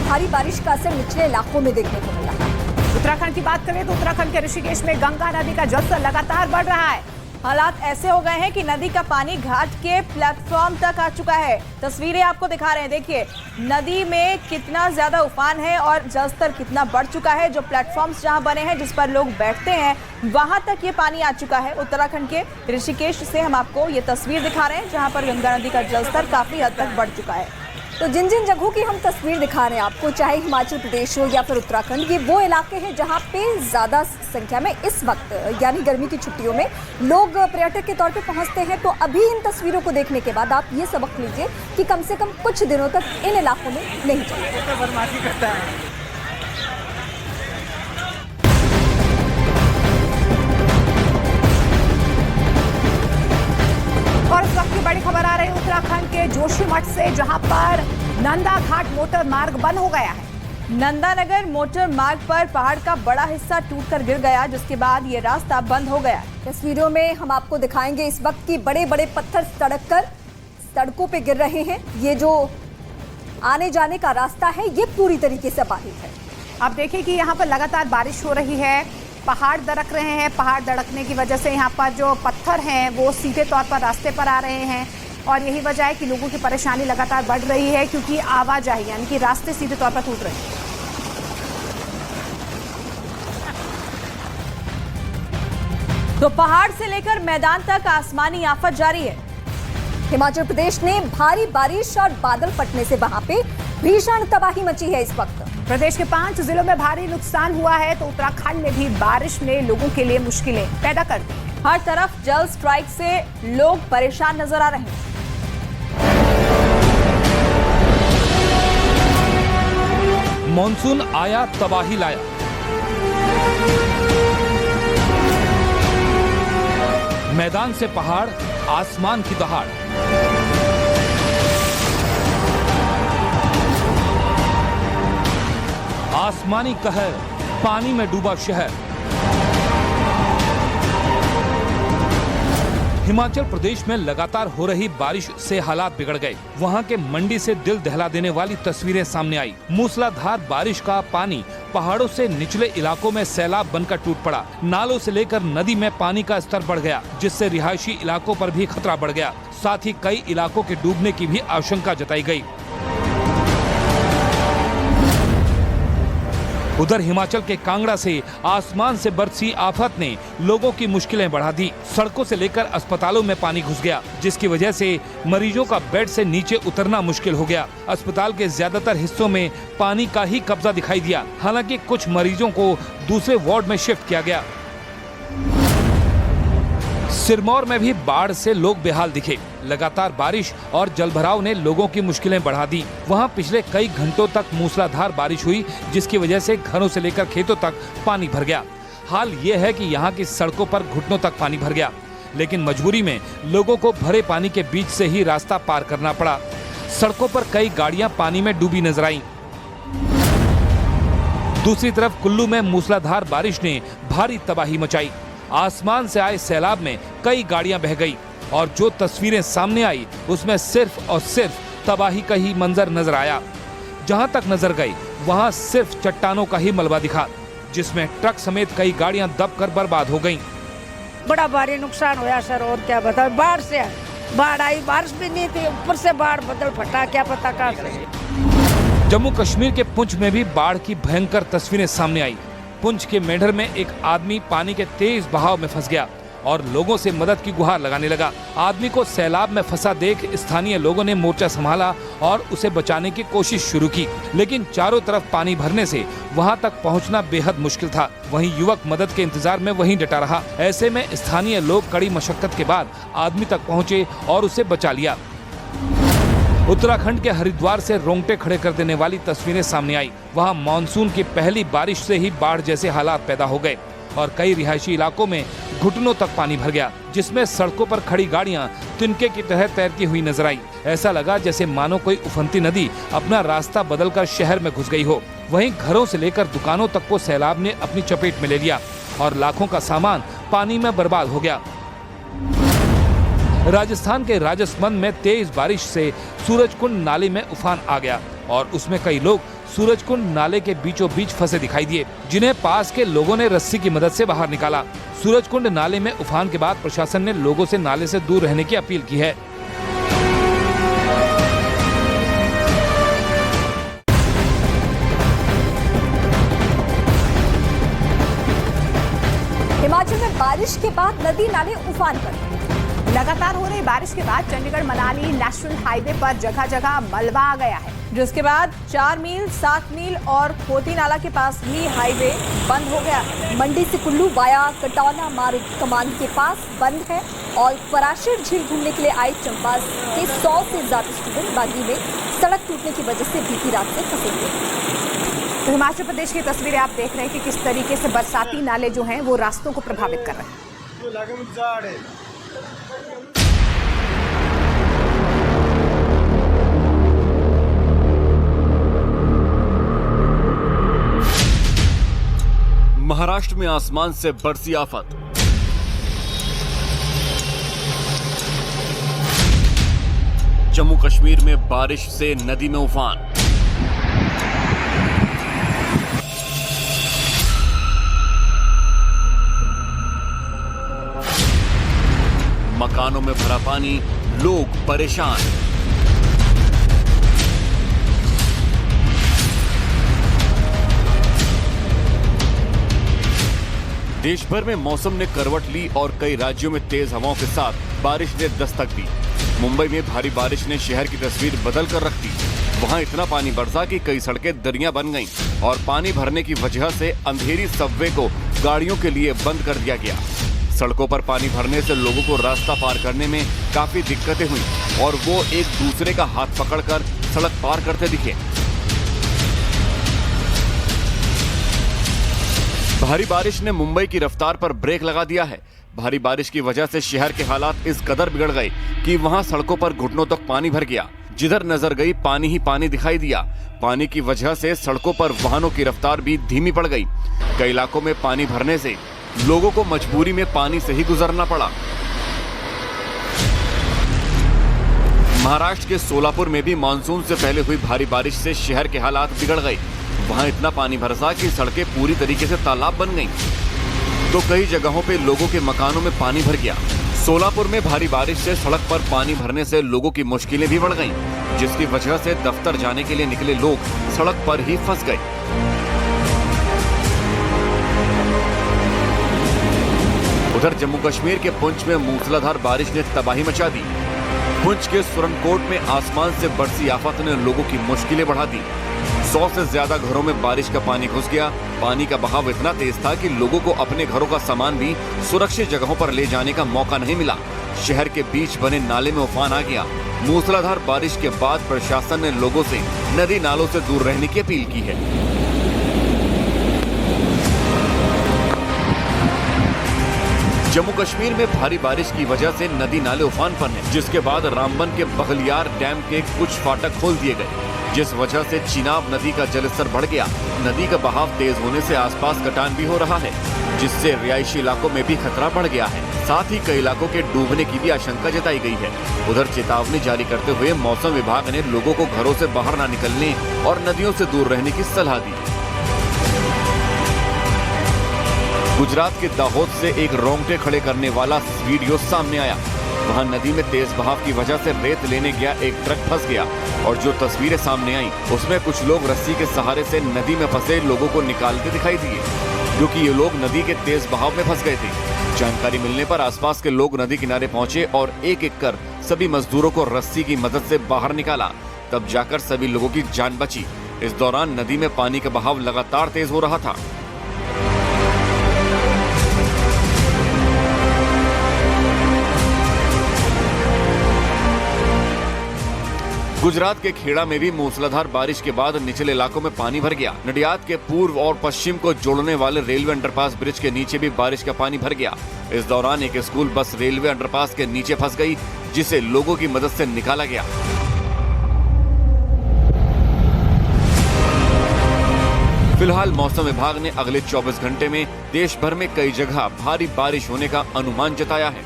भारी बारिश का असर निचले इलाकों में देखने को मिल रहा है। उत्तराखंड की बात करें तो उत्तराखंड के ऋषिकेश में गंगा नदी का जलस्तर लगातार बढ़ रहा है। हालात ऐसे हो गए हैं कि नदी का पानी घाट के प्लेटफॉर्म तक आ चुका है। तस्वीरें आपको दिखा रहे हैं, देखिए नदी में कितना ज्यादा उफान है और जलस्तर कितना बढ़ चुका है। जो प्लेटफॉर्म्स जहां बने हैं जिस पर लोग बैठते हैं वहां तक ये पानी आ चुका है। उत्तराखंड के ऋषिकेश से हम आपको ये तस्वीर दिखा रहे हैं जहां पर गंगा नदी का जलस्तर काफी हद तक बढ़ चुका है। तो जिन जिन जगहों की हम तस्वीर दिखा रहे हैं आपको, चाहे हिमाचल प्रदेश हो या फिर उत्तराखंड, ये वो इलाके हैं जहां पे ज़्यादा संख्या में इस वक्त यानी गर्मी की छुट्टियों में लोग पर्यटक के तौर पे पहुंचते हैं। तो अभी इन तस्वीरों को देखने के बाद आप ये सबक लीजिए कि कम से कम कुछ दिनों तक इन इलाकों में नहीं चलेगा। और इस वक्त की बड़ी खबर आ रही है उत्तराखंड के जोशीमठ से, जहां पर नंदा घाट मोटर मार्ग बंद हो गया है। नंदानगर मोटर मार्ग पर पहाड़ का बड़ा हिस्सा टूटकर गिर गया, जिसके बाद ये रास्ता बंद हो गया। तस्वीरों में हम आपको दिखाएंगे इस वक्त की बड़े बड़े पत्थर सड़कों पे गिर रहे हैं। ये जो आने जाने का रास्ता है ये पूरी तरीके से बाधित है। आप देखिए कि यहाँ पर लगातार बारिश हो रही है, पहाड़ दरक रहे हैं। पहाड़ दरकने की वजह से यहाँ पर जो पत्थर हैं वो सीधे तौर पर रास्ते पर आ रहे हैं और यही वजह है कि लोगों की परेशानी लगातार बढ़ रही है, क्योंकि आवाजाही यानी कि रास्ते सीधे तौर पर टूट रहे हैं। तो पहाड़ से लेकर मैदान तक आसमानी आफत जारी है। हिमाचल प्रदेश ने भारी बारिश और बादल फटने से वहां पे भीषण तबाही मची है। इस वक्त प्रदेश के 5 जिलों में भारी नुकसान हुआ है, तो उत्तराखंड में भी बारिश ने लोगों के लिए मुश्किलें पैदा कर दी। हर तरफ जल स्ट्राइक से लोग परेशान नजर आ रहे हैं। मॉनसून आया, तबाही लाया। मैदान से पहाड़, आसमान की दहाड़। आसमानी कहर, पानी में डूबा शहर। हिमाचल प्रदेश में लगातार हो रही बारिश से हालात बिगड़ गए। वहां के मंडी से दिल दहला देने वाली तस्वीरें सामने आई। मूसलाधार बारिश का पानी पहाड़ों से निचले इलाकों में सैलाब बनकर टूट पड़ा। नालों से लेकर नदी में पानी का स्तर बढ़ गया, जिससे रिहायशी इलाकों पर भी खतरा बढ़ गया। साथ ही कई इलाकों के डूबने की भी आशंका जताई गई। उधर हिमाचल के कांगड़ा से आसमान से बरसी आफत ने लोगों की मुश्किलें बढ़ा दी। सड़कों से लेकर अस्पतालों में पानी घुस गया, जिसकी वजह से मरीजों का बेड से नीचे उतरना मुश्किल हो गया। अस्पताल के ज्यादातर हिस्सों में पानी का ही कब्जा दिखाई दिया। हालांकि कुछ मरीजों को दूसरे वार्ड में शिफ्ट किया गया। सिरमौर में भी बाढ़ से लोग बेहाल दिखे। लगातार बारिश और जलभराव ने लोगों की मुश्किलें बढ़ा दी। वहां पिछले कई घंटों तक मूसलाधार बारिश हुई, जिसकी वजह से घरों से लेकर खेतों तक पानी भर गया। हाल ये है कि यहाँ की सड़कों पर घुटनों तक पानी भर गया, लेकिन मजबूरी में लोगों को भरे पानी के बीच से ही रास्ता पार करना पड़ा। सड़कों पर कई गाड़ियां पानी में डूबी नजर आईं। दूसरी तरफ कुल्लू में मूसलाधार बारिश ने भारी तबाही मचाई। आसमान से आए सैलाब में कई गाड़ियां बह गई और जो तस्वीरें सामने आई उसमें सिर्फ और सिर्फ तबाही का ही मंजर नजर आया। जहां तक नजर गई वहां सिर्फ चट्टानों का ही मलबा दिखा, जिसमें ट्रक समेत कई गाड़ियां दबकर बर्बाद हो गईं। बड़ा भारी नुकसान हुआ सर, और क्या बताओ। बाढ़ से बाढ़ आई, बारिश भी नहीं थी, ऊपर से बाढ़ बदल फटा, क्या पता कहां से। जम्मू कश्मीर के पुंछ में भी बाढ़ की भयंकर तस्वीरें सामने आई। पुंछ के मेढर में एक आदमी पानी के तेज बहाव में फंस गया और लोगों से मदद की गुहार लगाने लगा। आदमी को सैलाब में फंसा देख स्थानीय लोगों ने मोर्चा संभाला और उसे बचाने की कोशिश शुरू की, लेकिन चारों तरफ पानी भरने से वहां तक पहुंचना बेहद मुश्किल था। वहीं युवक मदद के इंतजार में वहीं डटा रहा। ऐसे में स्थानीय लोग कड़ी मशक्कत के बाद आदमी तक पहुँचे और उसे बचा लिया। उत्तराखंड के हरिद्वार से रोंगटे खड़े कर देने वाली तस्वीरें सामने आई। वहां मानसून की पहली बारिश से ही बाढ़ जैसे हालात पैदा हो गए और कई रिहायशी इलाकों में घुटनों तक पानी भर गया, जिसमें सड़कों पर खड़ी गाड़ियां तिनके की तरह तैरती हुई नजर आई। ऐसा लगा जैसे मानो कोई उफनती नदी अपना रास्ता बदलकर शहर में घुस गई हो। वहीं घरों से लेकर दुकानों तक को सैलाब ने अपनी चपेट में ले लिया और लाखों का सामान पानी में बर्बाद हो गया। राजस्थान के राजसमंद में तेज बारिश से सूरजकुंड नाले में उफान आ गया और उसमें कई लोग सूरजकुंड नाले के बीचों बीच फंसे दिखाई दिए, जिन्हें पास के लोगों ने रस्सी की मदद से बाहर निकाला। सूरजकुंड नाले में उफान के बाद प्रशासन ने लोगों से नाले से दूर रहने की अपील की है। हिमाचल में बारिश के बाद नदी नाले उफान पर। लगातार हो रही बारिश के बाद चंडीगढ़ मनाली नेशनल हाईवे पर जगह जगह मलबा आ गया है, जिसके बाद 4 मील 7 मील और खोती नाला के पास भी हाईवे बंद हो गया। मंडी से कुल्लू वाया कटौना मार्ग कमान के पास बंद है और पराशर झील घूमने के लिए आए चंबा के 100 से ज्यादा स्टूडेंट बागी में सड़क टूटने की वजह से बीती रात से फंसे हुए। तो हिमाचल प्रदेश की तस्वीरें आप देख रहे हैं कि किस तरीके से बरसाती नाले जो हैं वो रास्तों को प्रभावित कर रहे हैं। महाराष्ट्र में आसमान से बरसी आफत। जम्मू कश्मीर में बारिश से नदी में उफान। मकानों में भरा पानी, लोग परेशान। देश भर में मौसम ने करवट ली और कई राज्यों में तेज हवाओं के साथ बारिश ने दस्तक दी। मुंबई में भारी बारिश ने शहर की तस्वीर बदल कर रख दी। वहां इतना पानी बरसा कि कई सड़कें दरिया बन गईं और पानी भरने की वजह से अंधेरी सबवे को गाड़ियों के लिए बंद कर दिया गया। सड़कों पर पानी भरने से लोगों को रास्ता पार करने में काफी दिक्कतें हुई और वो एक दूसरे का हाथ पकड़कर सड़क पार करते दिखे। भारी बारिश ने मुंबई की रफ्तार पर ब्रेक लगा दिया है। भारी बारिश की वजह से शहर के हालात इस कदर बिगड़ गए कि वहां सड़कों पर घुटनों तक पानी भर गया। जिधर नजर गई पानी ही पानी दिखाई दिया। पानी की वजह से सड़कों पर वाहनों की रफ्तार भी धीमी पड़ गई। कई इलाकों में पानी भरने से लोगों को मजबूरी में पानी से ही गुजरना पड़ा। महाराष्ट्र के सोलापुर में भी मानसून से पहले हुई भारी बारिश से शहर के हालात बिगड़ गए। वहां इतना पानी बरसा कि सड़कें पूरी तरीके से तालाब बन गईं। तो कई जगहों पे लोगों के मकानों में पानी भर गया। सोलापुर में भारी बारिश से सड़क पर पानी भरने से लोगों की मुश्किलें भी बढ़ गईं, जिसकी वजह से दफ्तर जाने के लिए निकले लोग सड़क पर ही फंस गए। उधर जम्मू कश्मीर के पुंछ में मूसलाधार बारिश ने तबाही मचा दी। पुंछ के सुरनकोट में आसमान से बरसी आफत ने लोगों की मुश्किलें बढ़ा दी। 100 से ज्यादा घरों में बारिश का पानी घुस गया। पानी का बहाव इतना तेज था कि लोगों को अपने घरों का सामान भी सुरक्षित जगहों पर ले जाने का मौका नहीं मिला। शहर के बीच बने नाले में उफान आ गया। मूसलाधार बारिश के बाद प्रशासन ने लोगों से नदी नालों से दूर रहने की अपील की है। जम्मू कश्मीर में भारी बारिश की वजह से नदी नाले उफान पर हैं, जिसके बाद रामबन के बघलियार डैम के कुछ फाटक खोल दिए गए, जिस वजह से चिनाब नदी का जलस्तर बढ़ गया। नदी का बहाव तेज होने से आसपास कटान भी हो रहा है, जिससे रिहायशी इलाकों में भी खतरा बढ़ गया है। साथ ही कई इलाकों के डूबने की भी आशंका जताई गई है। उधर चेतावनी जारी करते हुए मौसम विभाग ने लोगों को घरों से बाहर न निकलने और नदियों से दूर रहने की सलाह दी। गुजरात के दाहोद से एक रोंगटे खड़े करने वाला वीडियो सामने आया। वहां नदी में तेज बहाव की वजह से रेत लेने गया एक ट्रक फंस गया और जो तस्वीरें सामने आई उसमें कुछ लोग रस्सी के सहारे से नदी में फंसे लोगों को निकालते दिखाई दिए, क्योंकि ये लोग नदी के तेज बहाव में फंस गए थे। जानकारी मिलने पर आसपास के लोग नदी किनारे पहुंचे और एक एक कर सभी मजदूरों को रस्सी की मदद से बाहर निकाला, तब जाकर सभी लोगों की जान बची। इस दौरान नदी में पानी का बहाव लगातार तेज हो रहा था। गुजरात के खेड़ा में भी मूसलाधार बारिश के बाद निचले इलाकों में पानी भर गया। नडियाद के पूर्व और पश्चिम को जोड़ने वाले रेलवे अंडरपास ब्रिज के नीचे भी बारिश का पानी भर गया। इस दौरान एक स्कूल बस रेलवे अंडरपास के नीचे फंस गई, जिसे लोगों की मदद से निकाला गया। फिलहाल मौसम विभाग ने अगले 24 घंटे में देश भर में कई जगह भारी बारिश होने का अनुमान जताया है।